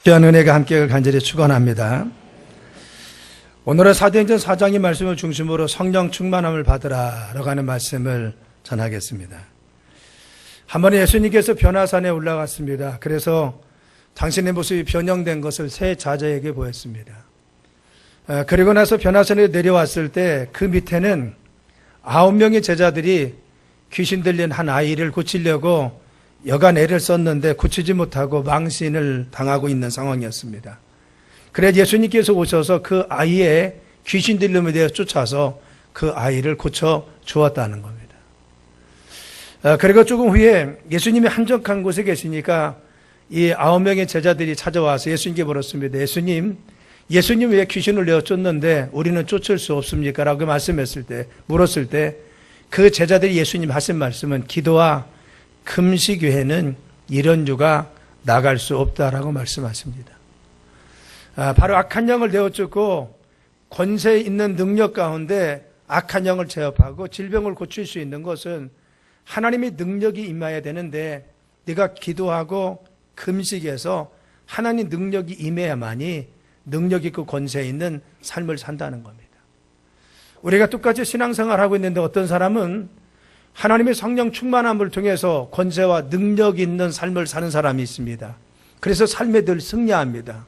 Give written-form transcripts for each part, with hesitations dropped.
귀한 은혜가 함께 간절히 축원합니다. 오늘은 사도행전 4장의 말씀을 중심으로 성령 충만함을 받으라라고 하는 말씀을 전하겠습니다. 한 번에 예수님께서 변화산에 올라갔습니다. 그래서 당신의 모습이 변형된 것을 세 자제에게 보였습니다. 그리고 나서 변화산에 내려왔을 때 그 밑에는 9명의 제자들이 귀신 들린 한 아이를 고치려고 여간 애를 썼는데 고치지 못하고 망신을 당하고 있는 상황이었습니다. 그래서 예수님께서 오셔서 그 아이의 귀신 들림에 대해 쫓아서 그 아이를 고쳐 주었다는 겁니다. 그리고 조금 후에 예수님이 한적한 곳에 계시니까 이 9명의 제자들이 찾아와서 예수님께 물었습니다. 예수님 왜 귀신을 내어 쫓는데 우리는 쫓을 수 없습니까? 라고 물었을 때 그 제자들이 예수님 하신 말씀은 기도와 금식 외에는 이런 유가 나갈 수 없다라고 말씀하십니다. 바로 악한 영을 내어 쫓고 권세 있는 능력 가운데 악한 영을 제압하고 질병을 고칠 수 있는 것은 하나님의 능력이 임해야 되는데 네가 기도하고 금식해서 하나님 능력이 임해야만이 능력 있고 권세 있는 삶을 산다는 겁니다. 우리가 똑같이 신앙생활을 하고 있는데 어떤 사람은 하나님의 성령 충만함을 통해서 권세와 능력 있는 삶을 사는 사람이 있습니다. 그래서 삶에 늘 승리합니다.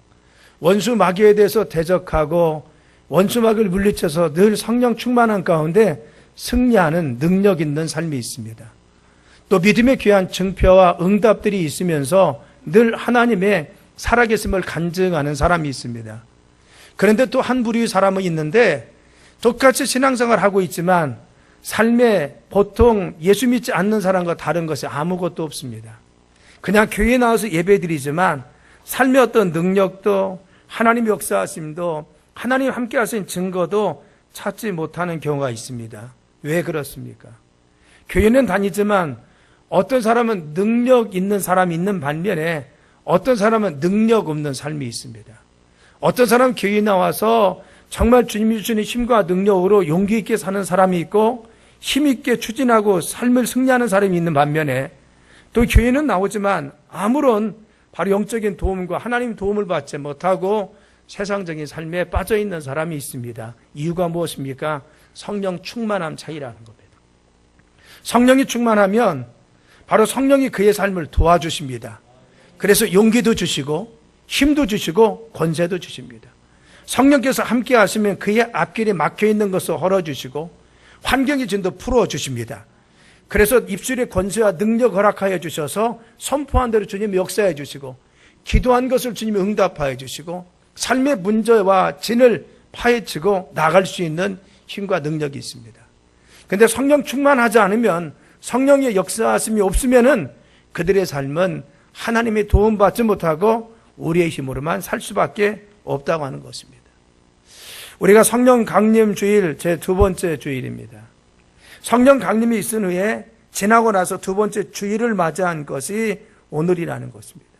원수 마귀에 대해서 대적하고 원수 마귀를 물리쳐서 늘 성령 충만함 가운데 승리하는 능력 있는 삶이 있습니다. 또 믿음의 귀한 증표와 응답들이 있으면서 늘 하나님의 살아계심을 간증하는 사람이 있습니다. 그런데 또 한 부류의 사람은 있는데 똑같이 신앙생활을 하고 있지만 삶에 보통 예수 믿지 않는 사람과 다른 것이 아무것도 없습니다. 그냥 교회에 나와서 예배드리지만 삶의 어떤 능력도 하나님의 역사하심도 하나님 함께 하신 증거도 찾지 못하는 경우가 있습니다. 왜 그렇습니까? 교회는 다니지만 어떤 사람은 능력 있는 사람이 있는 반면에 어떤 사람은 능력 없는 삶이 있습니다. 어떤 사람은 교회에 나와서 정말 주님이 주시는 힘과 능력으로 용기 있게 사는 사람이 있고 힘있게 추진하고 삶을 승리하는 사람이 있는 반면에 또 교회는 나오지만 아무런 바로 영적인 도움과 하나님 도움을 받지 못하고 세상적인 삶에 빠져있는 사람이 있습니다. 이유가 무엇입니까? 성령 충만함 차이라는 겁니다. 성령이 충만하면 바로 성령이 그의 삶을 도와주십니다. 그래서 용기도 주시고 힘도 주시고 권세도 주십니다. 성령께서 함께 하시면 그의 앞길에 막혀있는 것을 헐어주시고 환경의 진도 풀어주십니다. 그래서 입술에 권세와 능력 허락하여 주셔서 선포한 대로 주님이 역사해 주시고 기도한 것을 주님이 응답하여 주시고 삶의 문제와 진을 파헤치고 나갈 수 있는 힘과 능력이 있습니다. 그런데 성령 충만하지 않으면 성령의 역사하심이 없으면은 그들의 삶은 하나님의 도움받지 못하고 우리의 힘으로만 살 수밖에 없다고 하는 것입니다. 우리가 성령 강림 주일 제 두 번째 주일입니다. 성령 강림이 있은 후에 지나고 나서 두 번째 주일을 맞이한 것이 오늘이라는 것입니다.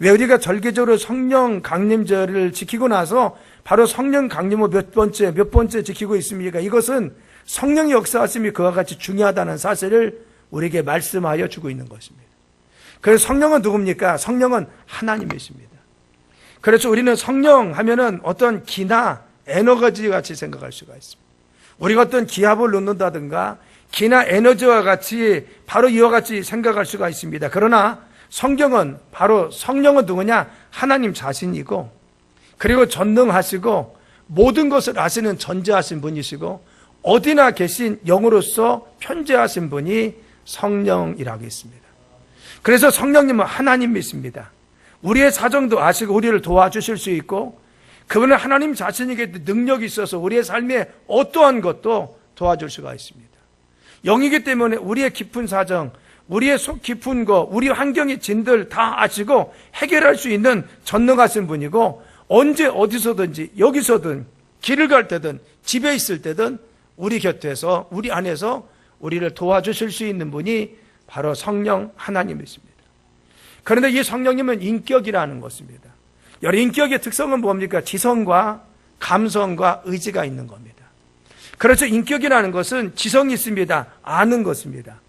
왜 우리가 절기적으로 성령 강림절을 지키고 나서 바로 성령 강림을 몇 번째 지키고 있습니까? 이것은 성령의 역사하심이 그와 같이 중요하다는 사실을 우리에게 말씀하여 주고 있는 것입니다. 그래서 성령은 누굽니까? 성령은 하나님이십니다. 그래서 우리는 성령 하면은 어떤 기나 에너지 같이 생각할 수가 있습니다. 우리가 어떤 기압을 넣는다든가 기나 에너지와 같이 바로 이와 같이 생각할 수가 있습니다. 그러나 성경은 바로 성령은 누구냐? 하나님 자신이고 그리고 전능하시고 모든 것을 아시는 전지하신 분이시고 어디나 계신 영으로서 편재하신 분이 성령이라고 했습니다. 그래서 성령님은 하나님이십니다. 우리의 사정도 아시고 우리를 도와주실 수 있고 그분은 하나님 자신에게 능력이 있어서 우리의 삶에 어떠한 것도 도와줄 수가 있습니다. 영이기 때문에 우리의 깊은 사정, 우리의 속 깊은 거, 우리 환경의 진들 다 아시고 해결할 수 있는 전능하신 분이고 언제 어디서든지 여기서든 길을 갈 때든 집에 있을 때든 우리 곁에서 우리 안에서 우리를 도와주실 수 있는 분이 바로 성령 하나님이십니다. 그런데 이 성령님은 인격이라는 것입니다. 여러 인격의 특성은 뭡니까? 지성과 감성과 의지가 있는 겁니다. 그렇죠. 인격이라는 것은 지성이 있습니다. 아는 것입니다.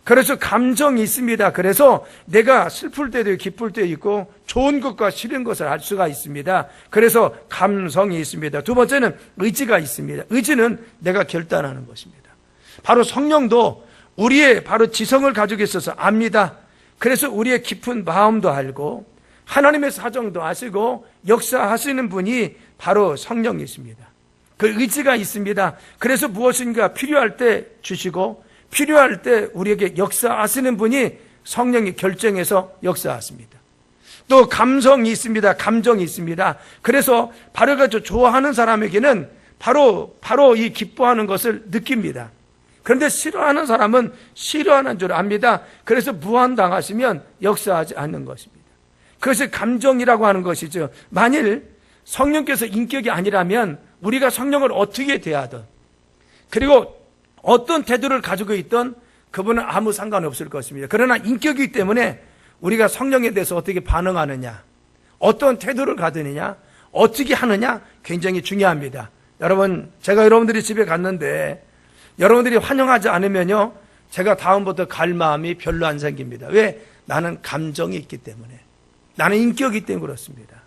그래서 감정이 있습니다. 그래서 내가 슬플 때도 기쁠 때 있고 좋은 것과 싫은 것을 알 수가 있습니다. 그래서 감성이 있습니다. 두 번째는 의지가 있습니다. 의지는 내가 결단하는 것입니다. 바로 성령도 우리의 바로 지성을 가지고 있어서 압니다. 그래서 우리의 깊은 마음도 알고 하나님의 사정도 아시고 역사하시는 분이 바로 성령이십니다. 그 의지가 있습니다. 그래서 무엇인가 필요할 때 주시고 필요할 때 우리에게 역사하시는 분이 성령이 결정해서 역사하십니다. 또 감성이 있습니다. 감정이 있습니다. 그래서 바로 그 좋아하는 사람에게는 바로 이 기뻐하는 것을 느낍니다. 그런데 싫어하는 사람은 싫어하는 줄 압니다. 그래서 무한당하시면 역사하지 않는 것입니다. 그것이 감정이라고 하는 것이죠. 만일 성령께서 인격이 아니라면 우리가 성령을 어떻게 대하든 그리고 어떤 태도를 가지고 있던 그분은 아무 상관없을 것입니다. 그러나 인격이기 때문에 우리가 성령에 대해서 어떻게 반응하느냐, 어떤 태도를 가지느냐, 어떻게 하느냐 굉장히 중요합니다. 여러분, 제가 여러분들이 집에 갔는데 여러분들이 환영하지 않으면요, 제가 다음부터 갈 마음이 별로 안 생깁니다. 왜? 나는 감정이 있기 때문에, 나는 인격이기 때문에 그렇습니다.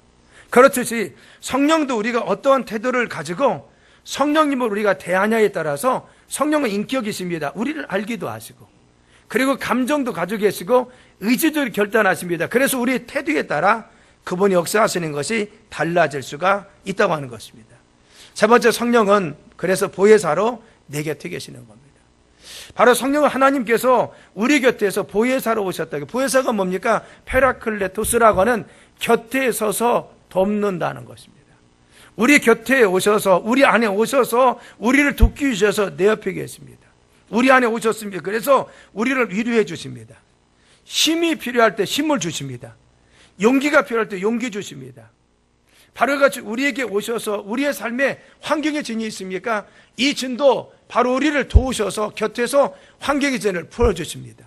그렇듯이 성령도 우리가 어떠한 태도를 가지고 성령님을 우리가 대하냐에 따라서 성령은 인격이십니다. 우리를 알기도 하시고 그리고 감정도 가지고 계시고 의지도 결단하십니다. 그래서 우리의 태도에 따라 그분이 역사하시는 것이 달라질 수가 있다고 하는 것입니다. 세 번째, 성령은 그래서 보혜사로 내 곁에 계시는 겁니다. 바로 성령은 하나님께서 우리 곁에서 보혜사로 오셨다. 보혜사가 뭡니까? 페라클레토스라고 하는 곁에 서서 돕는다는 것입니다. 우리 곁에 오셔서 우리 안에 오셔서 우리를 돕기 위해서 내 옆에 계십니다. 우리 안에 오셨습니다. 그래서 우리를 위로해 주십니다. 힘이 필요할 때 힘을 주십니다. 용기가 필요할 때 용기 주십니다. 바로 같이 우리에게 오셔서 우리의 삶에 환경의 진이 있습니까? 이 진도 바로 우리를 도우셔서 곁에서 환경의 진을 풀어주십니다.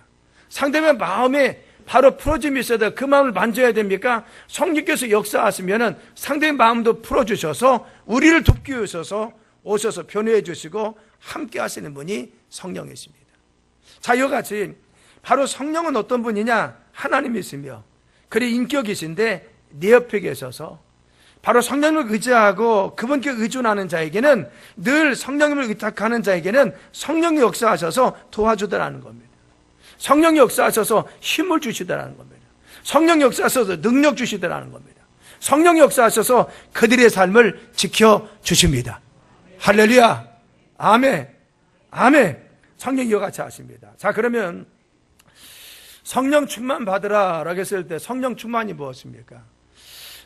상대방 마음에 바로 풀어짐이 있어야 돼. 그 마음을 만져야 됩니까? 성령께서 역사하시면은 상대의 마음도 풀어주셔서 우리를 돕기 위해서 오셔서 변호해 주시고 함께 하시는 분이 성령이십니다. 자, 이와 같이 바로 성령은 어떤 분이냐? 하나님이시며 그리 인격이신데 내 옆에 계셔서 바로 성령을 의지하고 그분께 의존하는 자에게는 늘 성령님을 의탁하는 자에게는 성령이 역사하셔서 도와주더라는 겁니다. 성령이 역사하셔서 힘을 주시더라는 겁니다. 성령이 역사하셔서 능력 주시더라는 겁니다. 성령이 역사하셔서 그들의 삶을 지켜주십니다. 할렐루야. 아멘. 아멘. 성령이 이와 같이 하십니다. 자, 그러면 성령 충만 받으라 라고 했을 때 성령 충만이 무엇입니까?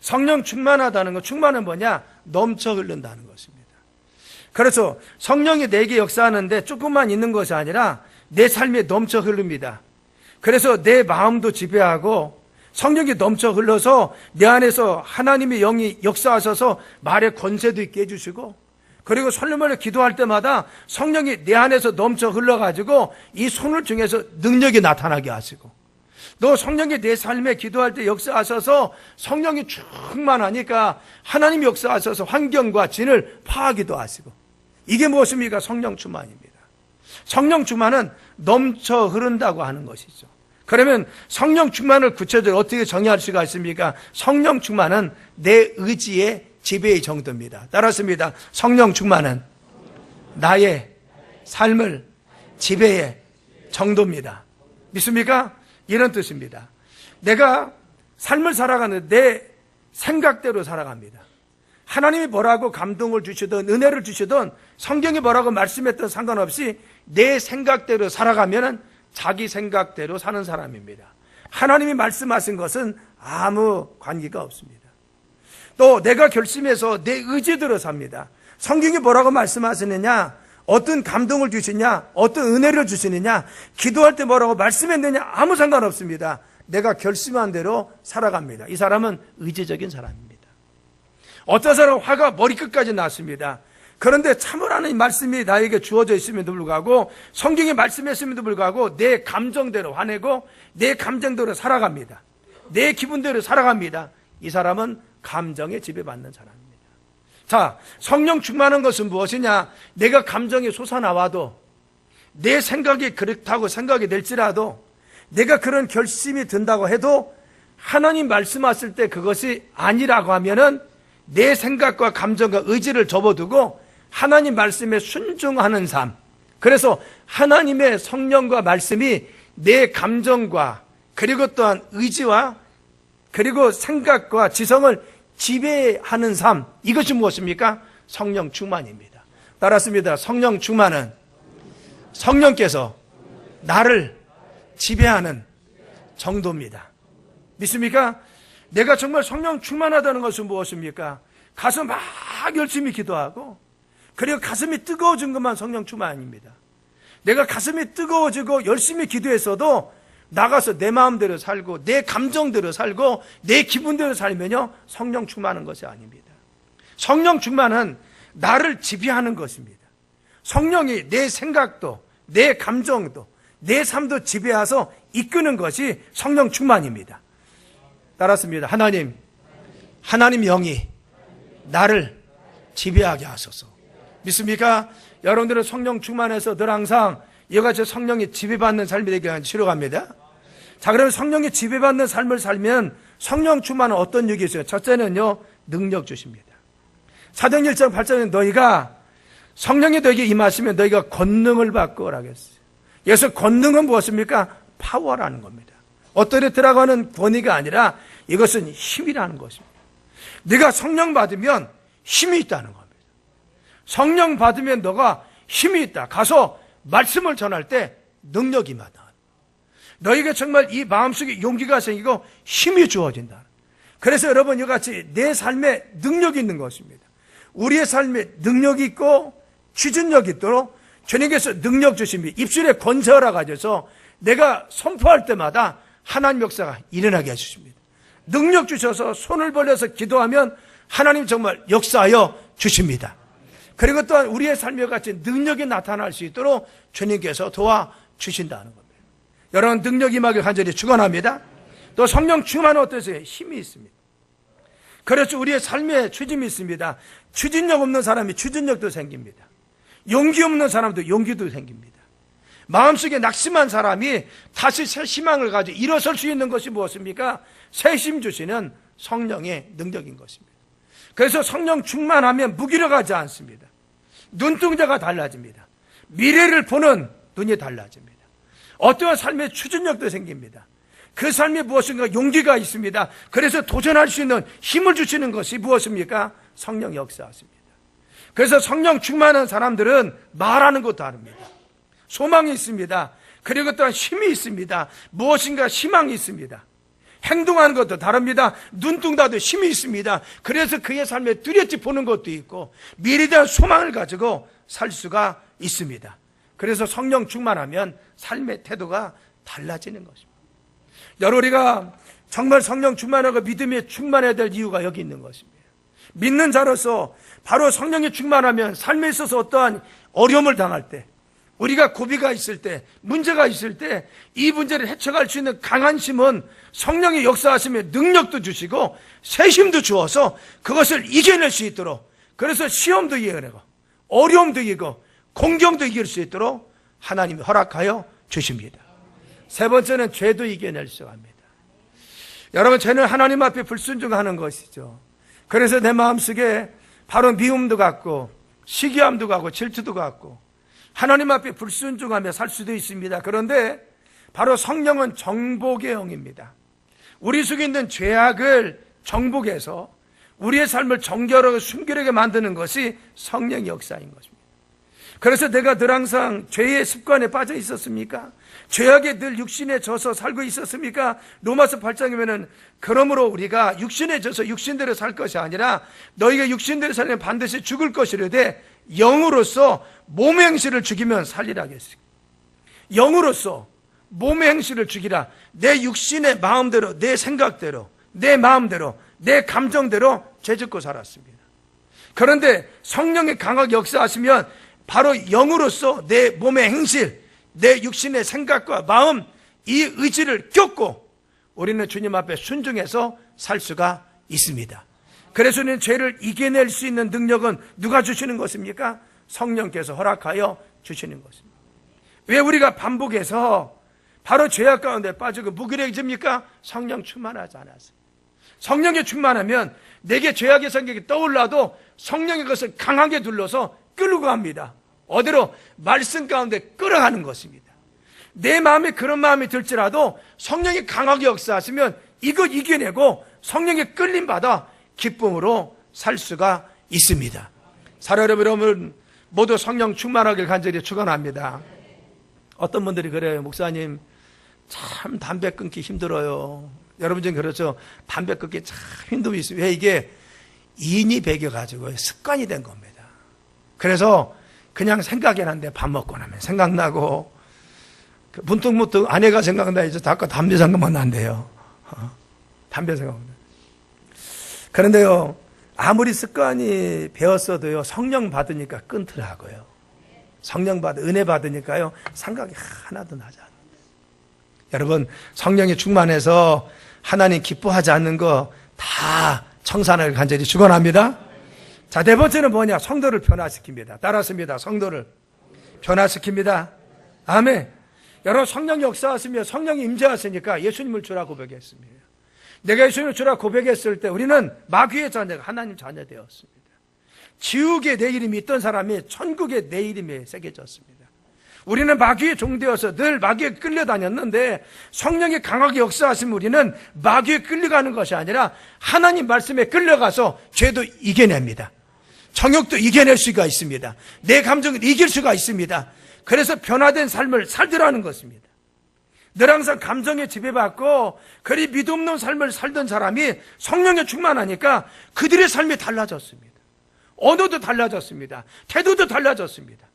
성령 충만하다는 것, 충만은 뭐냐? 넘쳐 흐른다는 것입니다. 그래서 성령이 내게 역사하는데 조금만 있는 것이 아니라 내 삶에 넘쳐 흐릅니다. 그래서 내 마음도 지배하고 성령이 넘쳐 흘러서 내 안에서 하나님의 영이 역사하셔서 말의 권세도 있게 해주시고 그리고 솔로몬을 기도할 때마다 성령이 내 안에서 넘쳐 흘러가지고 이 손을 통해서 능력이 나타나게 하시고 또 성령이 내 삶에 기도할 때 역사하셔서 성령이 충만하니까 하나님이 역사하셔서 환경과 진을 파하기도 하시고 이게 무엇입니까? 성령 충만입니다. 성령 충만은 넘쳐 흐른다고 하는 것이죠. 그러면 성령 충만을 구체적으로 어떻게 정의할 수가 있습니까? 성령 충만은 내 의지의 지배의 정도입니다. 따랐습니다. 성령 충만은 나의 삶을 지배의 정도입니다. 믿습니까? 이런 뜻입니다. 내가 삶을 살아가는 내 생각대로 살아갑니다. 하나님이 뭐라고 감동을 주시든 은혜를 주시든 성경이 뭐라고 말씀했든 상관없이 내 생각대로 살아가면 자기 생각대로 사는 사람입니다. 하나님이 말씀하신 것은 아무 관계가 없습니다. 또 내가 결심해서 내 의지대로 삽니다. 성경이 뭐라고 말씀하시느냐, 어떤 감동을 주시냐, 어떤 은혜를 주시느냐, 기도할 때 뭐라고 말씀했느냐 아무 상관없습니다. 내가 결심한 대로 살아갑니다. 이 사람은 의지적인 사람입니다. 어떤 사람은 화가 머리끝까지 났습니다. 그런데 참으라는 말씀이 나에게 주어져 있음에도 불구하고 성경이 말씀했음에도 불구하고 내 감정대로 화내고 내 감정대로 살아갑니다. 내 기분대로 살아갑니다. 이 사람은 감정에 지배받는 사람입니다. 자, 성령 충만한 것은 무엇이냐? 내가 감정이 솟아나와도 내 생각이 그렇다고 생각이 될지라도 내가 그런 결심이 든다고 해도 하나님 말씀하실 때 그것이 아니라고 하면은 내 생각과 감정과 의지를 접어두고 하나님 말씀에 순종하는 삶. 그래서 하나님의 성령과 말씀이 내 감정과 그리고 또한 의지와 그리고 생각과 지성을 지배하는 삶. 이것이 무엇입니까? 성령 충만입니다. 따랐습니다. 성령 충만은 성령께서 나를 지배하는 정도입니다. 믿습니까? 내가 정말 성령 충만하다는 것은 무엇입니까? 가서 막 열심히 기도하고 그리고 가슴이 뜨거워진 것만 성령 충만 아닙니다. 내가 가슴이 뜨거워지고 열심히 기도했어도 나가서 내 마음대로 살고 내 감정대로 살고 내 기분대로 살면요 성령 충만한 것이 아닙니다. 성령 충만은 나를 지배하는 것입니다. 성령이 내 생각도 내 감정도 내 삶도 지배해서 이끄는 것이 성령 충만입니다. 따랐습니다. 하나님 영이 나를 지배하게 하소서. 믿습니까? 여러분들은 성령 충만해서 늘 항상 이와 같이 성령이 지배받는 삶이 되게 치러갑니다. 자, 그러면 성령이 지배받는 삶을 살면 성령 충만은 어떤 얘기 있어요? 첫째는요, 능력 주십니다. 사도행전 1장 8절에 너희가 성령이 너에게 임하시면 너희가 권능을 받고 오라겠어요. 여기서 권능은 무엇입니까? 파워라는 겁니다. 어떠리트라고 하는 권위가 아니라 이것은 힘이라는 것입니다. 네가 성령 받으면 힘이 있다는 겁니다. 성령 받으면 너가 힘이 있다. 가서 말씀을 전할 때 능력이 임하다. 너에게 정말 이 마음속에 용기가 생기고 힘이 주어진다. 그래서 여러분 이같이 내 삶에 능력이 있는 것입니다. 우리의 삶에 능력이 있고 추진력이 있도록 주님께서 능력 주십니다. 입술에 권세하라 가져서 내가 선포할 때마다 하나님 역사가 일어나게 해주십니다. 능력 주셔서 손을 벌려서 기도하면 하나님 정말 역사하여 주십니다. 그리고 또한 우리의 삶에 같이 능력이 나타날 수 있도록 주님께서 도와주신다는 겁니다. 여러분 능력 임하길 간절히 축원합니다. 또 성령 충만은 어떠세요? 힘이 있습니다. 그래서 우리의 삶에 추진이 있습니다. 추진력 없는 사람이 추진력도 생깁니다. 용기 없는 사람도 용기도 생깁니다. 마음속에 낙심한 사람이 다시 새 희망을 가지고 일어설 수 있는 것이 무엇입니까? 새 힘 주시는 성령의 능력인 것입니다. 그래서 성령 충만하면 무기력하지 않습니다. 눈동자가 달라집니다. 미래를 보는 눈이 달라집니다. 어떠한 삶의 추진력도 생깁니다. 그 삶에 무엇인가 용기가 있습니다. 그래서 도전할 수 있는 힘을 주시는 것이 무엇입니까? 성령 역사하십니다. 그래서 성령 충만한 사람들은 말하는 것도 다릅니다. 소망이 있습니다. 그리고 또한 힘이 있습니다. 무엇인가 희망이 있습니다. 행동하는 것도 다릅니다. 눈동자도 힘이 있습니다. 그래서 그의 삶에 뚜렷이 보는 것도 있고 미래에 대한 소망을 가지고 살 수가 있습니다. 그래서 성령 충만하면 삶의 태도가 달라지는 것입니다. 여러분 우리가 정말 성령 충만하고 믿음에 충만해야 될 이유가 여기 있는 것입니다. 믿는 자로서 바로 성령이 충만하면 삶에 있어서 어떠한 어려움을 당할 때 우리가 고비가 있을 때 문제가 있을 때 이 문제를 헤쳐갈 수 있는 강한 힘은 성령이 역사하시며 능력도 주시고 새 힘도 주어서 그것을 이겨낼 수 있도록 그래서 시험도 이겨내고 어려움도 이기고 공경도 이길 수 있도록 하나님이 허락하여 주십니다. 세 번째는 죄도 이겨낼 수가 합니다. 여러분 죄는 하나님 앞에 불순종하는 것이죠. 그래서 내 마음속에 바로 미움도 갖고 시기함도 갖고 질투도 갖고 하나님 앞에 불순종하며 살 수도 있습니다. 그런데 바로 성령은 정복의 영입니다. 우리 속에 있는 죄악을 정복해서 우리의 삶을 정결하고 순결하게 만드는 것이 성령의 역사인 것입니다. 그래서 내가 늘 항상 죄의 습관에 빠져 있었습니까? 죄악에 늘 육신에 져서 살고 있었습니까? 로마서 8장이면은 그러므로 우리가 육신에 져서 육신대로 살 것이 아니라 너희가 육신대로 살면 반드시 죽을 것이려되 영으로서 몸의 행실을 죽이면 살리라 하겠습니다. 영으로서 몸의 행실을 죽이라. 내 육신의 마음대로 내 생각대로 내 마음대로 내 감정대로 죄짓고 살았습니다. 그런데 성령의 강하게 역사하시면 바로 영으로서 내 몸의 행실 내 육신의 생각과 마음 이 의지를 꺾고 우리는 주님 앞에 순종해서 살 수가 있습니다. 그래서 우리는 죄를 이겨낼 수 있는 능력은 누가 주시는 것입니까? 성령께서 허락하여 주시는 것입니다. 왜 우리가 반복해서 바로 죄악 가운데 빠지고 무기력해집니까? 성령 충만하지 않아서. 성령에 충만하면 내게 죄악의 생각이 떠올라도 성령의 것을 강하게 둘러서 끌고 갑니다. 어디로? 말씀 가운데 끌어가는 것입니다. 내 마음에 그런 마음이 들지라도 성령이 강하게 역사하시면 이거 이겨내고 성령에 끌림받아 기쁨으로 살 수가 있습니다. 사랑하는 여러분, 모두 성령 충만하길 간절히 축원합니다. 어떤 분들이 그래요. 목사님, 참 담배 끊기 힘들어요. 여러분 좀 그렇죠. 담배 끊기 참 힘듦이 있어요. 왜? 이게 인이 배겨가지고 습관이 된 겁니다. 그래서 그냥 생각이 나는데 밥 먹고 나면 생각나고, 문득문득 아내가 생각나, 이제 자꾸 담배 생각만 난대요. 담배 생각만. 그런데요, 아무리 습관이 배웠어도요, 성령 받으니까 끊더라고요. 성령 은혜 받으니까요, 생각이 하나도 나지 않아요. 여러분, 성령이 충만해서 하나님 기뻐하지 않는 거 다 청산하길 간절히 축원합니다. 자, 네 번째는 뭐냐? 성도를 변화시킵니다. 따랐습니다. 성도를 변화시킵니다. 아멘. 여러분, 성령 역사하시며 성령이 임재하시니까 예수님을 주라 고백했습니다. 내가 예수님을 주라 고백했을 때 우리는 마귀의 자녀가 하나님 자녀 되었습니다. 지옥에 내 이름이 있던 사람이 천국에 내 이름이 새겨졌습니다. 우리는 마귀의 종되어서 늘 마귀에 끌려다녔는데 성령이 강하게 역사하시면 우리는 마귀에 끌려가는 것이 아니라 하나님 말씀에 끌려가서 죄도 이겨냅니다. 정욕도 이겨낼 수가 있습니다. 내 감정을 이길 수가 있습니다. 그래서 변화된 삶을 살더라는 것입니다. 늘 항상 감정에 지배받고 그리 믿음없는 삶을 살던 사람이 성령에 충만하니까 그들의 삶이 달라졌습니다. 언어도 달라졌습니다. 태도도 달라졌습니다.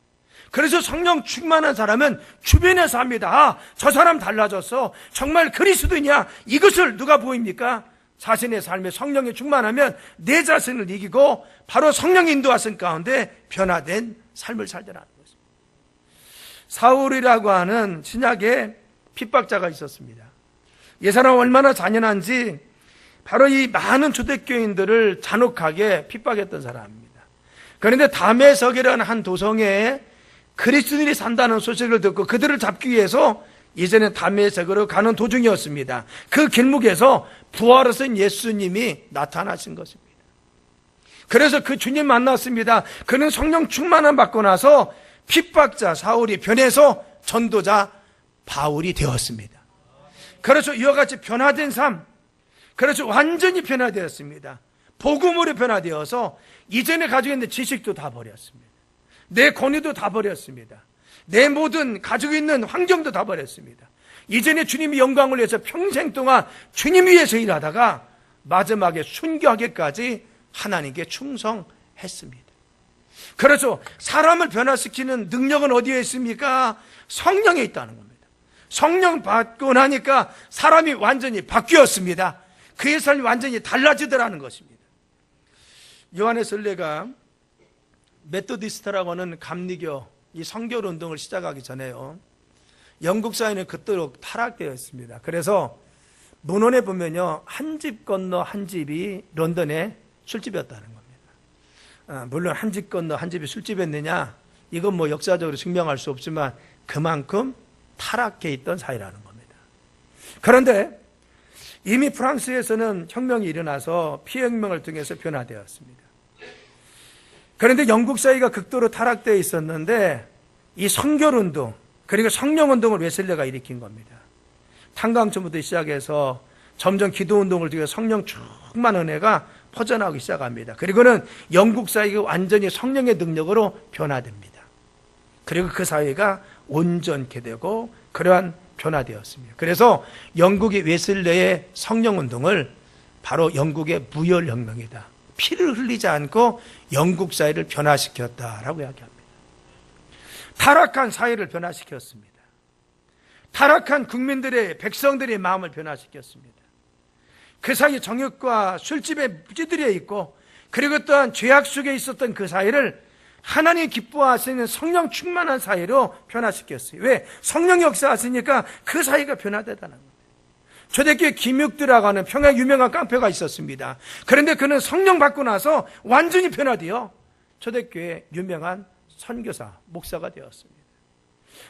그래서 성령 충만한 사람은 주변에서 합니다. 아, 저 사람 달라졌어. 정말 그리스도냐? 이것을 누가 보입니까? 자신의 삶에 성령이 충만하면 내 자신을 이기고 바로 성령 인도하신 가운데 변화된 삶을 살더라는 것입니다. 사울이라고 하는 신약에 핍박자가 있었습니다. 이 사람 얼마나 잔인한지 바로 이 많은 초대교인들을 잔혹하게 핍박했던 사람입니다. 그런데 다메섹이라는 한 도성에 그리스도인이 산다는 소식을 듣고 그들을 잡기 위해서 이전에 다메섹으로 가는 도중이었습니다. 그 길목에서 부활하신 예수님이 나타나신 것입니다. 그래서 그 주님 만났습니다. 그는 성령 충만함 받고 나서 핍박자 사울이 변해서 전도자 바울이 되었습니다. 그래서 이와 같이 변화된 삶, 그래서 완전히 변화되었습니다. 복음으로 변화되어서 이전에 가지고 있는 지식도 다 버렸습니다. 내 권위도 다 버렸습니다. 내 모든 가지고 있는 환경도 다 버렸습니다. 이전에 주님이 영광을 위해서 평생 동안 주님 위해서 일하다가 마지막에 순교하기까지 하나님께 충성했습니다. 그래서 사람을 변화시키는 능력은 어디에 있습니까? 성령에 있다는 겁니다. 성령 받고 나니까 사람이 완전히 바뀌었습니다. 그의 삶이 완전히 달라지더라는 것입니다. 요한의 설례가 메토디스트라고 하는 감리교 이 성결 운동을 시작하기 전에요, 영국 사회는 그토록 타락되어 있습니다. 그래서 논언에 보면요, 한 집 건너 한 집이 런던에 술집이었다는 겁니다. 물론 한 집 건너 한 집이 술집이었느냐, 이건 뭐 역사적으로 증명할 수 없지만 그만큼 타락해 있던 사회라는 겁니다. 그런데 이미 프랑스에서는 혁명이 일어나서 피혁명을 통해서 변화되었습니다. 그런데 영국 사회가 극도로 타락되어 있었는데 이 성결운동 그리고 성령운동을 웨슬레가 일으킨 겁니다. 탄광초부터 시작해서 점점 기도운동을 통해 성령 충만 은혜가 퍼져나오기 시작합니다. 그리고는 영국 사회가 완전히 성령의 능력으로 변화됩니다. 그리고 그 사회가 온전케 되고 그러한 변화되었습니다. 그래서 영국이 웨슬레의 성령운동을 바로 영국의 무혈혁명이다, 피를 흘리지 않고 영국 사회를 변화시켰다라고 이야기합니다. 타락한 사회를 변화시켰습니다. 타락한 국민들의, 백성들의 마음을 변화시켰습니다. 그 사이 정욕과 술집에 무지들여 있고 그리고 또한 죄악 속에 있었던 그 사회를 하나님 기뻐하시는 성령 충만한 사회로 변화시켰어요. 왜? 성령 역사하시니까 그 사회가 변화되다는 거예요. 초대교회 김육두라고 하는 평양 유명한 깡패가 있었습니다. 그런데 그는 성령 받고 나서 완전히 변화되어 초대교회 유명한 선교사, 목사가 되었습니다.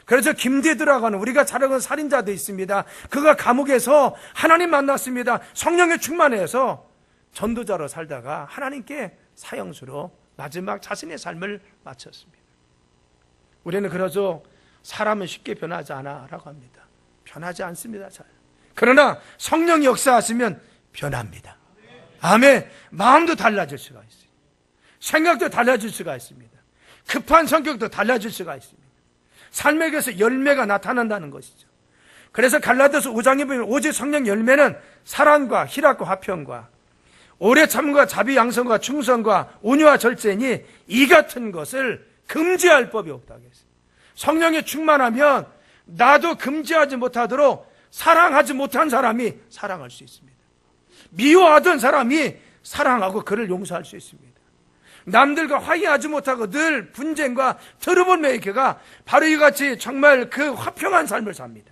그래서 김대두라고 하는 우리가 잘 아는 살인자도 있습니다. 그가 감옥에서 하나님 만났습니다. 성령에 충만해서 전도자로 살다가 하나님께 사형수로 마지막 자신의 삶을 마쳤습니다. 우리는 그러죠. 사람은 쉽게 변하지 않아 라고 합니다. 변하지 않습니다. 잘. 그러나 성령이 역사하시면 변합니다. 아멘. 마음도 달라질 수가 있어요. 생각도 달라질 수가 있습니다. 급한 성격도 달라질 수가 있습니다. 삶에게서 열매가 나타난다는 것이죠. 그래서 갈라디아서 5장에 보면 오직 성령 열매는 사랑과 희락과 화평과 오래 참과 자비 양성과 충성과 온유와 절제니 이 같은 것을 금지할 법이 없다고 했어요. 성령에 충만하면 나도 금지하지 못하도록 사랑하지 못한 사람이 사랑할 수 있습니다. 미워하던 사람이 사랑하고 그를 용서할 수 있습니다. 남들과 화해하지 못하고 늘 분쟁과 트러블 메이커가 바로 이같이 정말 그 화평한 삶을 삽니다.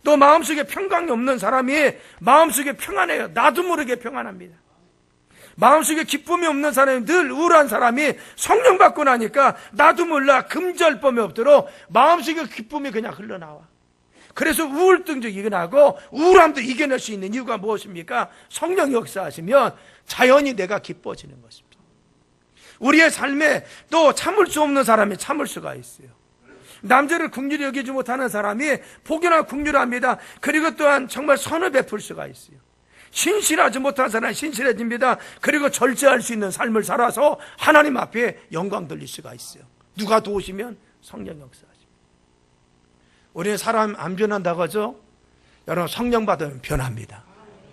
또 마음속에 평강이 없는 사람이 마음속에 평안해요. 나도 모르게 평안합니다. 마음속에 기쁨이 없는 사람이 늘 우울한 사람이 성령 받고 나니까 나도 몰라 금지할 법이 없도록 마음속에 기쁨이 그냥 흘러나와. 그래서 우울증도 이겨나고 우울함도 이겨낼 수 있는 이유가 무엇입니까? 성령 역사하시면 자연히 내가 기뻐지는 것입니다. 우리의 삶에 또 참을 수 없는 사람이 참을 수가 있어요. 남자를 긍휼히 여기지 못하는 사람이 복이나 긍휼합니다. 그리고 또한 정말 선을 베풀 수가 있어요. 신실하지 못한 사람은 신실해집니다. 그리고 절제할 수 있는 삶을 살아서 하나님 앞에 영광 돌릴 수가 있어요. 누가 도우시면 성령 역사하십니다. 우리는 사람 안 변한다고 하죠? 여러분 성령 받으면 변합니다.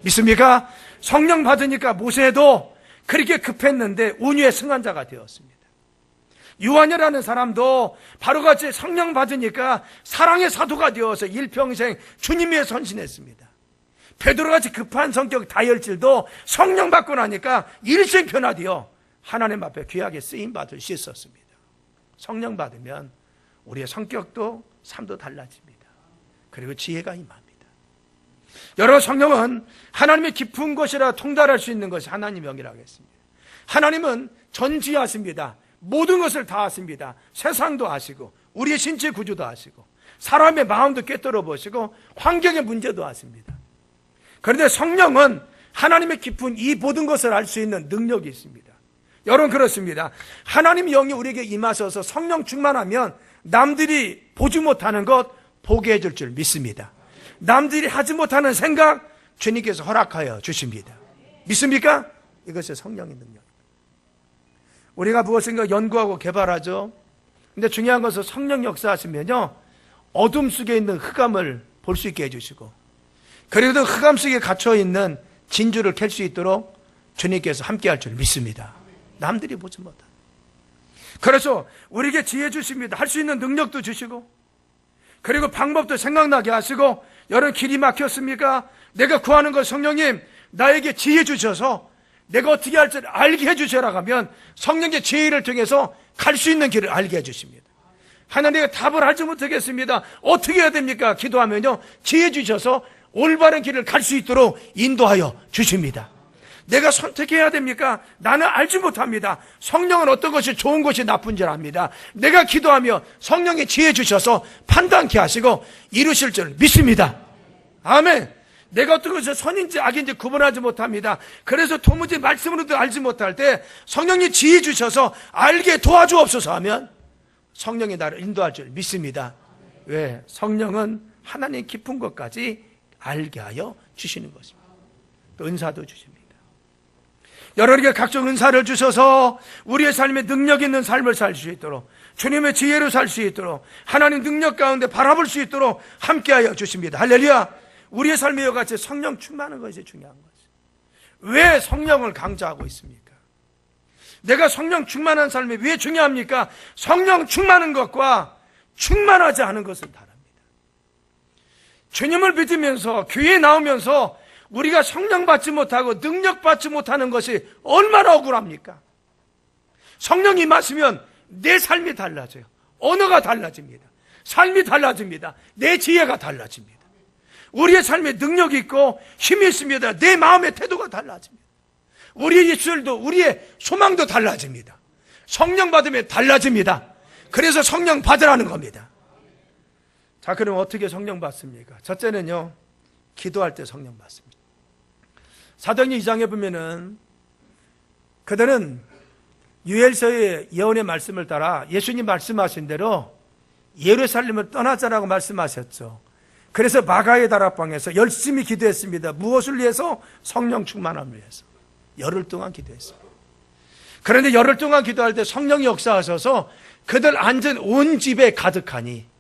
믿습니까? 성령 받으니까 모세도 그렇게 급했는데 온유의 승한자가 되었습니다. 요한이라는 사람도 바로같이 성령 받으니까 사랑의 사도가 되어서 일평생 주님 위해 선신했습니다. 베드로같이 급한 성격 다혈질도 성령 받고 나니까 일생 변화되어 하나님 앞에 귀하게 쓰임받을 수 있었습니다. 성령 받으면 우리의 성격도 삶도 달라집니다. 그리고 지혜가 임합니다. 여러분 성령은 하나님의 깊은 것이라 통달할 수 있는 것이 하나님의 영이라고 했습니다. 하나님은 전지하십니다. 모든 것을 다 아십니다. 세상도 아시고 우리의 신체 구조도 아시고 사람의 마음도 꿰뚫어 보시고 환경의 문제도 아십니다. 그런데 성령은 하나님의 깊은 이 모든 것을 알 수 있는 능력이 있습니다. 여러분 그렇습니다. 하나님의 영이 우리에게 임하셔서 성령 충만하면 남들이 보지 못하는 것 보게 해줄 줄 믿습니다. 남들이 하지 못하는 생각 주님께서 허락하여 주십니다. 믿습니까? 이것이 성령의 능력입니다. 우리가 무엇인가 연구하고 개발하죠. 근데 중요한 것은 성령 역사하시면요 어둠 속에 있는 흑암을 볼 수 있게 해주시고 그리고 그 흑암 속에 갇혀있는 진주를 캘 수 있도록 주님께서 함께할 줄 믿습니다. 남들이 보지 못한. 그래서 우리에게 지혜 주십니다. 할 수 있는 능력도 주시고 그리고 방법도 생각나게 하시고 여러분 길이 막혔습니까? 내가 구하는 것 성령님 나에게 지혜 주셔서 내가 어떻게 할지 알게 해주셔라 하면 성령의 지혜를 통해서 갈 수 있는 길을 알게 해주십니다. 하나님께 답을 하지 못하겠습니다. 어떻게 해야 됩니까? 기도하면요 지혜 주셔서 올바른 길을 갈 수 있도록 인도하여 주십니다. 내가 선택해야 됩니까? 나는 알지 못합니다. 성령은 어떤 것이 좋은 것이 나쁜 줄 압니다. 내가 기도하며 성령의 지혜 주셔서 판단케 하시고 이루실 줄 믿습니다. 아멘. 내가 어떤 것이 선인지 악인지 구분하지 못합니다. 그래서 도무지 말씀으로도 알지 못할 때 성령이 지혜 주셔서 알게 도와주옵소서 하면 성령이 나를 인도할 줄 믿습니다. 왜? 성령은 하나님 깊은 것까지 알게 하여 주시는 것입니다. 또 은사도 주십니다. 여러분에게 각종 은사를 주셔서 우리의 삶에 능력 있는 삶을 살 수 있도록 주님의 지혜로 살 수 있도록 하나님 능력 가운데 바라볼 수 있도록 함께하여 주십니다. 할렐루야. 우리의 삶에 이와 같이 성령 충만한 것이 중요한 거죠. 왜 성령을 강조하고 있습니까? 내가 성령 충만한 삶이 왜 중요합니까? 성령 충만한 것과 충만하지 않은 것은 다릅니다. 주님을 믿으면서 교회에 나오면서 우리가 성령 받지 못하고 능력 받지 못하는 것이 얼마나 억울합니까? 성령이 임하시면 내 삶이 달라져요. 언어가 달라집니다. 삶이 달라집니다. 내 지혜가 달라집니다. 우리의 삶에 능력이 있고 힘이 있습니다. 내 마음의 태도가 달라집니다. 우리의 입술도 우리의 소망도 달라집니다. 성령 받으면 달라집니다. 그래서 성령 받으라는 겁니다. 자, 그럼 어떻게 성령 받습니까? 첫째는요, 기도할 때 성령 받습니다. 사도행전 2장에 보면은 그들은 유엘서의 예언의 말씀을 따라 예수님 말씀하신 대로 예루살렘을 떠나자라고 말씀하셨죠. 그래서 마가의 다락방에서 열심히 기도했습니다. 무엇을 위해서? 성령 충만함을 위해서. 열흘 동안 기도했습니다. 그런데 열흘 동안 기도할 때 성령이 역사하셔서 그들 앉은 온 집에 가득하니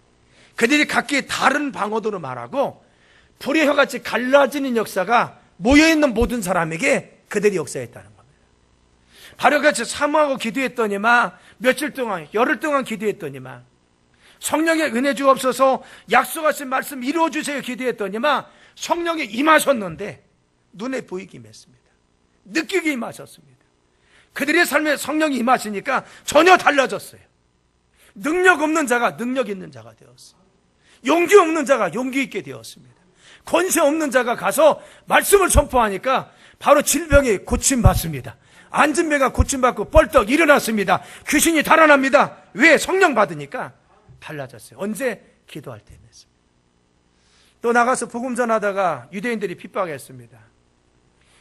그들이 각기 다른 방언으로 말하고 불의 혀같이 갈라지는 역사가 모여있는 모든 사람에게 그들이 역사했다는 겁니다. 바로 같이 사모하고 기도했더니만 며칠 동안, 열흘 동안 기도했더니만 성령의 은혜 주옵소서 약속하신 말씀 이루어주세요 기도했더니만 성령이 임하셨는데 눈에 보이기 했습니다. 느끼기 임하셨습니다. 그들의 삶에 성령이 임하시니까 전혀 달라졌어요. 능력 없는 자가 능력 있는 자가 되었어요. 용기 없는 자가 용기 있게 되었습니다. 권세 없는 자가 가서 말씀을 선포하니까 바로 질병이 고침받습니다. 앉은 배가 고침받고 뻘떡 일어났습니다. 귀신이 달아납니다. 왜? 성령 받으니까 달라졌어요. 언제? 기도할 때 했습니다. 또 나가서 복음 전하다가 유대인들이 핍박했습니다.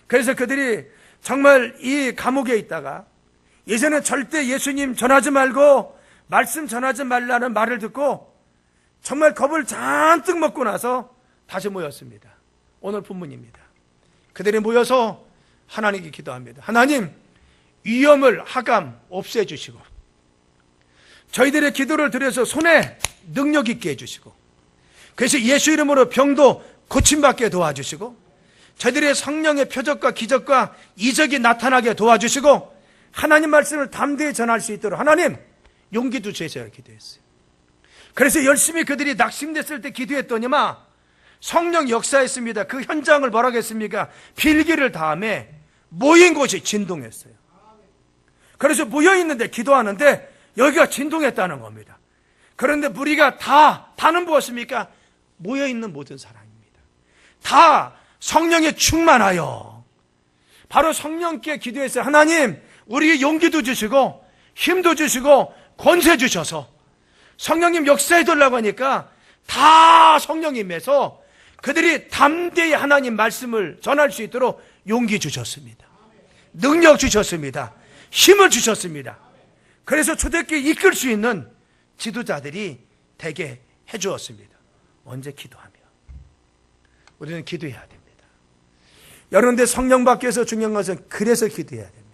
그래서 그들이 정말 이 감옥에 있다가 예전에 절대 예수님 전하지 말고 말씀 전하지 말라는 말을 듣고 정말 겁을 잔뜩 먹고 나서 다시 모였습니다. 오늘 본문입니다. 그들이 모여서 하나님께 기도합니다. 하나님, 위험을 하감 없애주시고 저희들의 기도를 들여서 손에 능력 있게 해주시고 그래서 예수 이름으로 병도 고침받게 도와주시고 저희들의 성령의 표적과 기적과 이적이 나타나게 도와주시고 하나님 말씀을 담대히 전할 수 있도록 하나님 용기도 주셔야 기도했어요. 그래서 열심히 그들이 낙심됐을 때 기도했더니만 성령 역사했습니다. 그 현장을 뭐라고 했습니까? 필기를 다음에 모인 곳이 진동했어요. 그래서 모여있는데 기도하는데 여기가 진동했다는 겁니다. 그런데 무리가 다는 무엇입니까? 모여있는 모든 사람입니다. 다 성령에 충만하여 바로 성령께 기도했어요. 하나님 우리에게 용기도 주시고 힘도 주시고 권세 주셔서 성령님 역사해 달라고 하니까 다 성령님에서 그들이 담대히 하나님 말씀을 전할 수 있도록 용기 주셨습니다. 능력 주셨습니다. 힘을 주셨습니다. 그래서 초대교회 이끌 수 있는 지도자들이 되게 해주었습니다. 언제? 기도하며. 우리는 기도해야 됩니다. 여러분들 성령 밖에서 중요한 것은 그래서 기도해야 됩니다.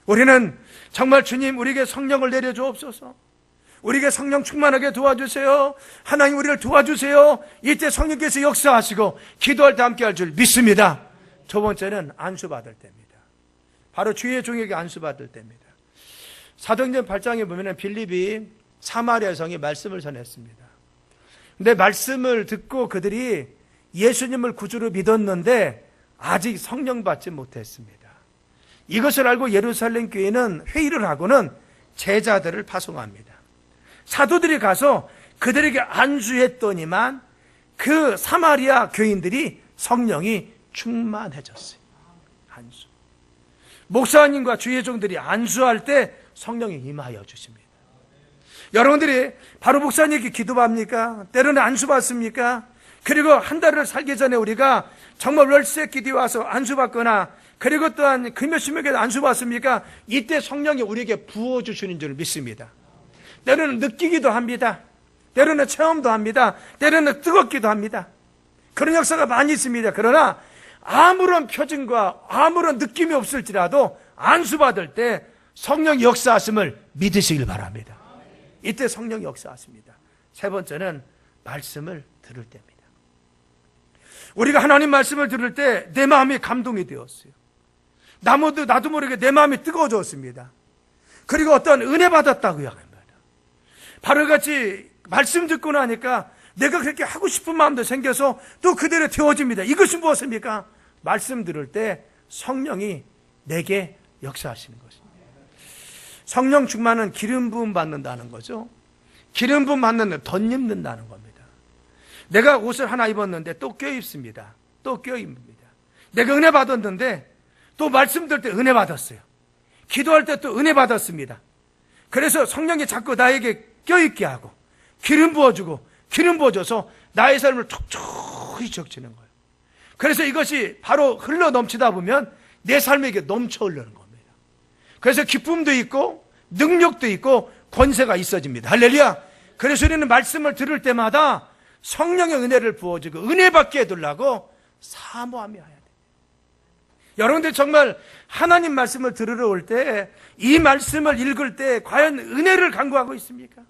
우리는 정말 주님 우리에게 성령을 내려주옵소서. 우리에게 성령 충만하게 도와주세요. 하나님 우리를 도와주세요. 이때 성령께서 역사하시고 기도할 때 함께 할 줄 믿습니다. 두 번째는 안수받을 때입니다. 바로 주의 종에게 안수받을 때입니다. 사도행전 8장에 보면 빌립이 사마리아 성에 말씀을 전했습니다. 근데 말씀을 듣고 그들이 예수님을 구주로 믿었는데 아직 성령 받지 못했습니다. 이것을 알고 예루살렘 교회는 회의를 하고는 제자들을 파송합니다. 사도들이 가서 그들에게 안수했더니만 그 사마리아 교인들이 성령이 충만해졌어요. 안수. 목사님과 주의 종들이 안수할 때 성령이 임하여 주십니다. 여러분들이 바로 목사님께 기도합니까? 때로는 안수받습니까? 그리고 한 달을 살기 전에 우리가 정말 월세 기도에 와서 안수받거나 그리고 또한 그 몇십 명에서 안수받습니까? 이때 성령이 우리에게 부어주시는 줄 믿습니다. 때로는 느끼기도 합니다. 때로는 체험도 합니다. 때로는 뜨겁기도 합니다. 그런 역사가 많이 있습니다. 그러나 아무런 표징과 아무런 느낌이 없을지라도 안수받을 때 성령 역사하심을 믿으시길 바랍니다. 이때 성령 역사하십니다. 세 번째는 말씀을 들을 때입니다. 우리가 하나님 말씀을 들을 때 내 마음이 감동이 되었어요. 나도 모르게 내 마음이 뜨거워졌습니다. 그리고 어떤 은혜 받았다고 이야기합니다. 바로 같이 말씀 듣고 나니까 내가 그렇게 하고 싶은 마음도 생겨서 또 그대로 되어집니다. 이것이 무엇입니까? 말씀 들을 때 성령이 내게 역사하시는 것입니다. 성령 충만은 기름 부음 받는다는 거죠. 기름 부음 받는 덧입는다는 겁니다. 내가 옷을 하나 입었는데 또 껴입습니다. 또 껴입습니다. 내가 은혜 받았는데 또 말씀 들을 때 은혜 받았어요. 기도할 때 또 은혜 받았습니다. 그래서 성령이 자꾸 나에게 껴입게 하고 기름 부어주고 기름 부어줘서 나의 삶을 촉촉히 적지는 거예요. 그래서 이것이 바로 흘러 넘치다 보면 내 삶에게 넘쳐 흐르는 겁니다. 그래서 기쁨도 있고 능력도 있고 권세가 있어집니다. 할렐루야. 그래서 우리는 말씀을 들을 때마다 성령의 은혜를 부어주고 은혜 받게 해두려고 사모하며 해야 돼요. 여러분들 정말 하나님 말씀을 들으러 올 때 이 말씀을 읽을 때 과연 은혜를 간구하고 있습니까?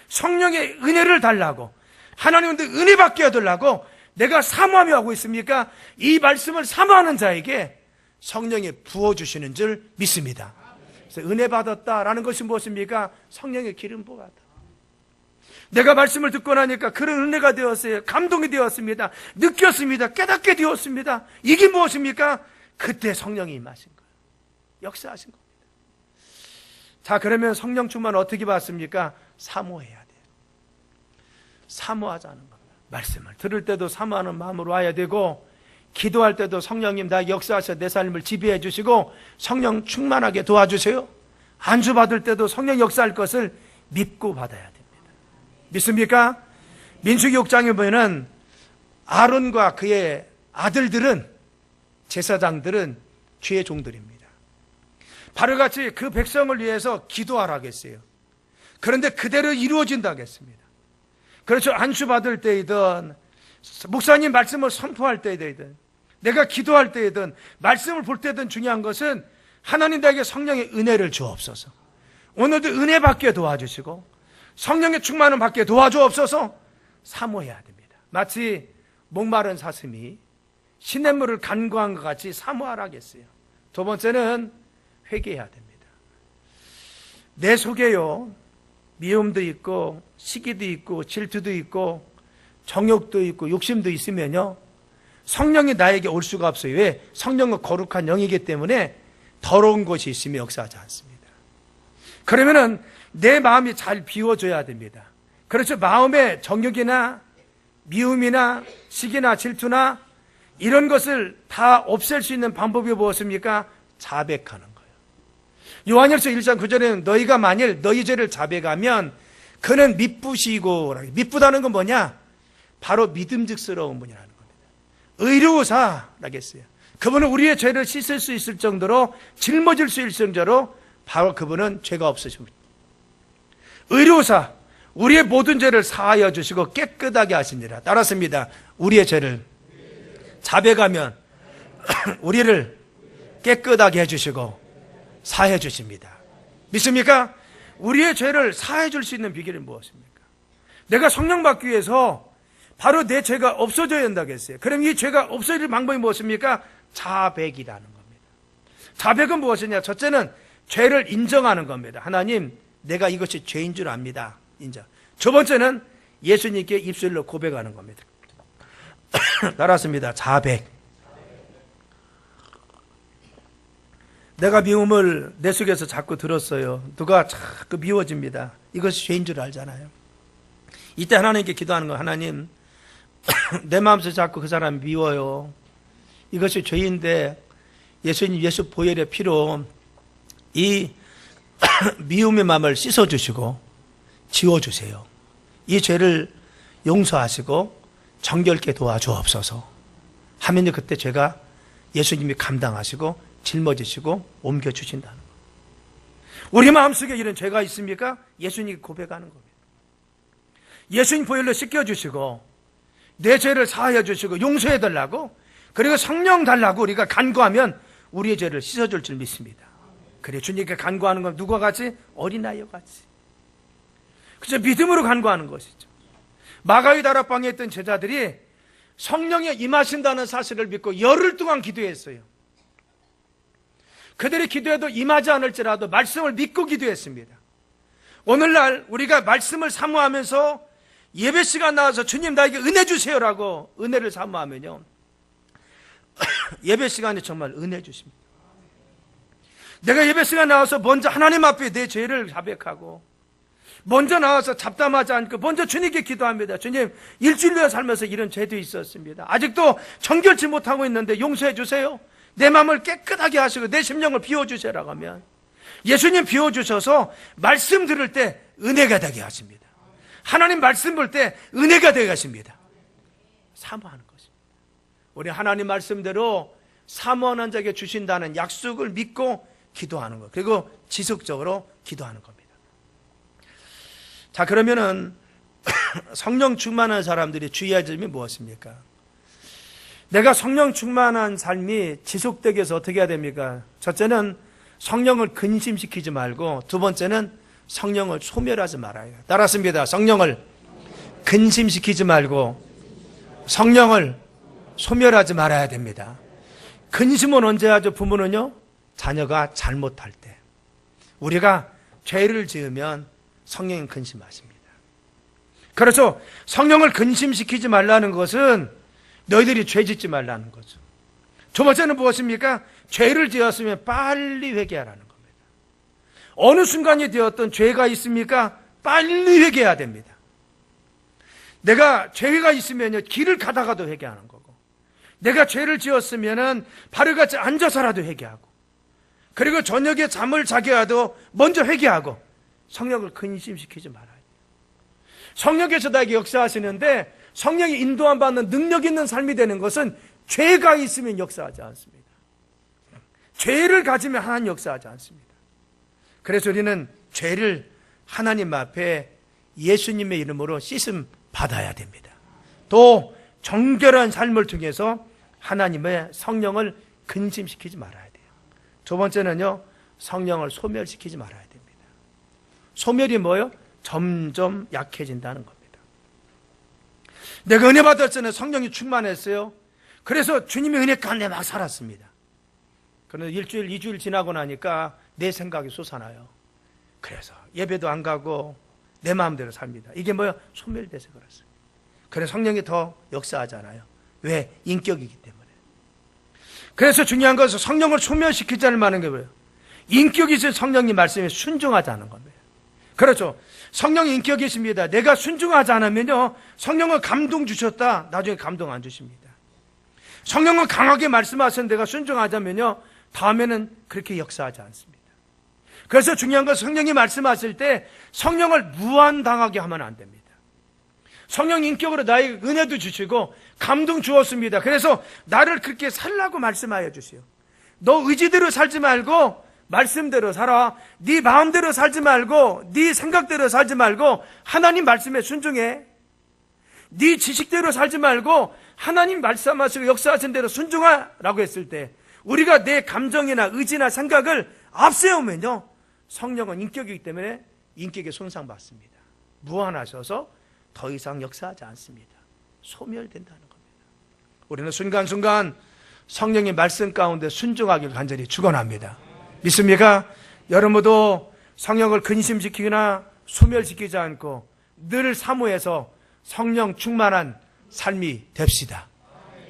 성령의 은혜를 달라고 하나님한테 은혜 받게 해두려고 내가 사모하며 하고 있습니까? 이 말씀을 사모하는 자에게 성령이 부어주시는 줄 믿습니다. 그래서 은혜 받았다라는 것이 무엇입니까? 성령의 기름 부어다. 내가 말씀을 듣고 나니까 그런 은혜가 되었어요. 감동이 되었습니다. 느꼈습니다. 깨닫게 되었습니다. 이게 무엇입니까? 그때 성령이 임하신 거예요. 역사하신 겁니다. 자, 그러면 성령 충만 어떻게 받습니까? 사모해야 돼요. 사모하자는 겁니다. 말씀을 들을 때도 사모하는 마음으로 와야 되고, 기도할 때도 성령님 나 역사하셔 내 삶을 지배해 주시고 성령 충만하게 도와주세요. 안수 받을 때도 성령 역사할 것을 믿고 받아야 됩니다. 믿습니까? 민수기 6장에 보면은 아론과 그의 아들들은, 제사장들은 주의 종들입니다. 바로같이 그 백성을 위해서 기도하라고 했어요. 그런데 그대로 이루어진다고 했습니다. 그렇죠. 안수 받을 때이든 목사님 말씀을 선포할 때이든 내가 기도할 때이든 말씀을 볼 때든 중요한 것은 하나님 나에게 성령의 은혜를 주옵소서. 오늘도 은혜 받게 도와주시고 성령의 충만을 받게 도와주옵소서. 사모해야 됩니다. 마치 목마른 사슴이 시냇물을 간구한 것 같이 사모하라고 했어요. 두 번째는 회개해야 됩니다. 내 속에요, 미움도 있고 시기도 있고 질투도 있고 정욕도 있고 욕심도 있으면요, 성령이 나에게 올 수가 없어요. 왜? 성령은 거룩한 영이기 때문에 더러운 것이 있으면 역사하지 않습니다. 그러면은 내 마음이 잘 비워져야 됩니다. 그렇죠. 마음에 정욕이나 미움이나 시기나 질투나 이런 것을 다 없앨 수 있는 방법이 무엇입니까? 자백하는 거예요. 요한일서 1장 9절에는 너희가 만일 너희 죄를 자백하면 그는 미쁘시고, 미쁘다는 건 뭐냐? 바로 믿음직스러운 분이라는 겁니다. 의로우사라고 했어요. 그분은 우리의 죄를 씻을 수 있을 정도로, 짊어질 수 있을 정도로 바로 그분은 죄가 없으십니다. 의로우사, 우리의 모든 죄를 사하여 주시고 깨끗하게 하시니라. 따랐습니다. 우리의 죄를 자백하면 우리를 깨끗하게 해주시고 사해 주십니다. 믿습니까? 우리의 죄를 사해 줄 수 있는 비결은 무엇입니까? 내가 성령 받기 위해서 바로 내 죄가 없어져야 한다고 했어요. 그럼 이 죄가 없어질 방법이 무엇입니까? 자백이라는 겁니다. 자백은 무엇이냐? 첫째는 죄를 인정하는 겁니다. 하나님, 내가 이것이 죄인 줄 압니다. 인정. 두 번째는 예수님께 입술로 고백하는 겁니다. 따랐습니다. 자백. 내가 미움을 내 속에서 자꾸 들었어요. 누가 자꾸 미워집니다. 이것이 죄인 줄 알잖아요. 이때 하나님께 기도하는 거, 하나님, 내 마음속에 자꾸 그 사람 미워요. 이것이 죄인데 예수님 예수 보혈의 피로 이 미움의 마음을 씻어주시고 지워주세요. 이 죄를 용서하시고 정결케 도와주옵소서 하면 그때 죄가 예수님이 감당하시고 짊어지시고 옮겨주신다는 거예요. 우리 마음속에 이런 죄가 있습니까? 예수님이 고백하는 겁니다. 예수님 보혈로 씻겨주시고 내 죄를 사하여 주시고 용서해 달라고, 그리고 성령 달라고 우리가 간구하면 우리의 죄를 씻어줄 줄 믿습니다. 그래, 주님께 간구하는 건 누구와 같이? 어린아이와 같이. 그저 믿음으로 간구하는 것이죠. 마가의 다락방에 있던 제자들이 성령이 임하신다는 사실을 믿고 열흘 동안 기도했어요. 그들이 기도해도 임하지 않을지라도 말씀을 믿고 기도했습니다. 오늘날 우리가 말씀을 사모하면서 예배 시간 나와서 주님 나에게 은혜 주세요라고 은혜를 사모하면요, 예배 시간에 정말 은혜 주십니다. 내가 예배 시간 나와서 먼저 하나님 앞에 내 죄를 자백하고 먼저 나와서 잡담하지 않고 먼저 주님께 기도합니다. 주님, 일주일에 살면서 이런 죄도 있었습니다. 아직도 정결치 못하고 있는데 용서해 주세요. 내 마음을 깨끗하게 하시고 내 심령을 비워주세요라고 하면 예수님 비워주셔서 말씀 들을 때 은혜가 되게 하십니다. 하나님 말씀 볼 때 은혜가 되어 가십니다. 사모하는 것입니다. 우리 하나님 말씀대로 사모하는 자에게 주신다는 약속을 믿고 기도하는 것, 그리고 지속적으로 기도하는 겁니다. 자, 그러면은 성령 충만한 사람들이 주의할 점이 무엇입니까? 내가 성령 충만한 삶이 지속되기 위해서 어떻게 해야 됩니까? 첫째는 성령을 근심시키지 말고, 두 번째는 성령을 소멸하지 말아요. 따랐습니다. 성령을 근심시키지 말고 성령을 소멸하지 말아야 됩니다. 근심은 언제 하죠? 부모는요, 자녀가 잘못할 때. 우리가 죄를 지으면 성령이 근심하십니다. 그렇죠. 성령을 근심시키지 말라는 것은 너희들이 죄 짓지 말라는 거죠. 두 번째는 무엇입니까? 죄를 지었으면 빨리 회개하라는 겁니다. 어느 순간이 되었던 죄가 있습니까? 빨리 회개해야 됩니다. 내가 죄가 있으면요, 길을 가다가도 회개하는 거고, 내가 죄를 지었으면은 바로같이 앉아서라도 회개하고, 그리고 저녁에 잠을 자게 하도 먼저 회개하고, 성령을 근심시키지 말아야 돼요. 성령께서 나에게 역사하시는데, 성령이 인도함 받는 능력 있는 삶이 되는 것은 죄가 있으면 역사하지 않습니다. 죄를 가지면 하나님 역사하지 않습니다. 그래서 우리는 죄를 하나님 앞에 예수님의 이름으로 씻음 받아야 됩니다. 또 정결한 삶을 통해서 하나님의 성령을 근심시키지 말아야 돼요. 두 번째는요, 성령을 소멸시키지 말아야 됩니다. 소멸이 뭐예요? 점점 약해진다는 겁니다. 내가 은혜 받았잖아요. 성령이 충만했어요. 그래서 주님의 은혜 가운데 막 살았습니다. 그런데 일주일, 2주일 지나고 나니까 내 생각이 솟아나요. 그래서 예배도 안 가고 내 마음대로 삽니다. 이게 뭐예요? 소멸돼서 그렇습니다. 그래서 성령이 더 역사하잖아요. 왜? 인격이기 때문에. 그래서 중요한 것은 성령을 소멸시키지 않는 게 뭐예요? 인격이 있어야 성령님 말씀에 순종하지 않는 겁니다. 그렇죠. 성령이 인격이십니다. 내가 순종하지 않으면요, 성령은 감동 주셨다, 나중에 감동 안 주십니다. 성령은 강하게 말씀하셨는데 내가 순종하자면요, 다음에는 그렇게 역사하지 않습니다. 그래서 중요한 것은 성령이 말씀하실 때 성령을 무한당하게 하면 안 됩니다. 성령 인격으로 나에게 은혜도 주시고 감동 주었습니다. 그래서 나를 그렇게 살라고 말씀하여 주세요. 너 의지대로 살지 말고 말씀대로 살아. 네 마음대로 살지 말고 네 생각대로 살지 말고 하나님 말씀에 순종해. 네 지식대로 살지 말고 하나님 말씀하시고 역사하신 대로 순종하라고 했을 때 우리가 내 감정이나 의지나 생각을 앞세우면요, 성령은 인격이기 때문에 인격에 손상받습니다. 무한하셔서 더 이상 역사하지 않습니다. 소멸된다는 겁니다. 우리는 순간순간 성령의 말씀 가운데 순종하길 간절히 축원합니다. 믿습니까? 여러분도 성령을 근심시키거나 소멸시키지 않고 늘 사모해서 성령 충만한 삶이 됩시다.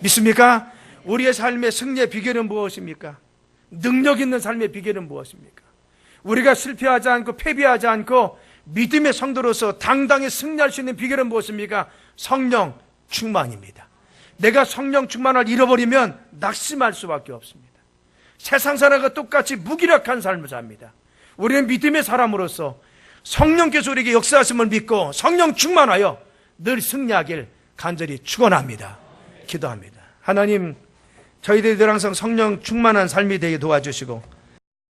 믿습니까? 우리의 삶의 승리의 비결은 무엇입니까? 능력 있는 삶의 비결은 무엇입니까? 우리가 실패하지 않고 패배하지 않고 믿음의 성도로서 당당히 승리할 수 있는 비결은 무엇입니까? 성령 충만입니다. 내가 성령 충만을 잃어버리면 낙심할 수밖에 없습니다. 세상 사람과 똑같이 무기력한 삶을 삽니다. 우리는 믿음의 사람으로서 성령께서 우리에게 역사하심을 믿고 성령 충만하여 늘 승리하길 간절히 축원합니다. 기도합니다. 하나님, 저희들이 늘 항상 성령 충만한 삶이 되게 도와주시고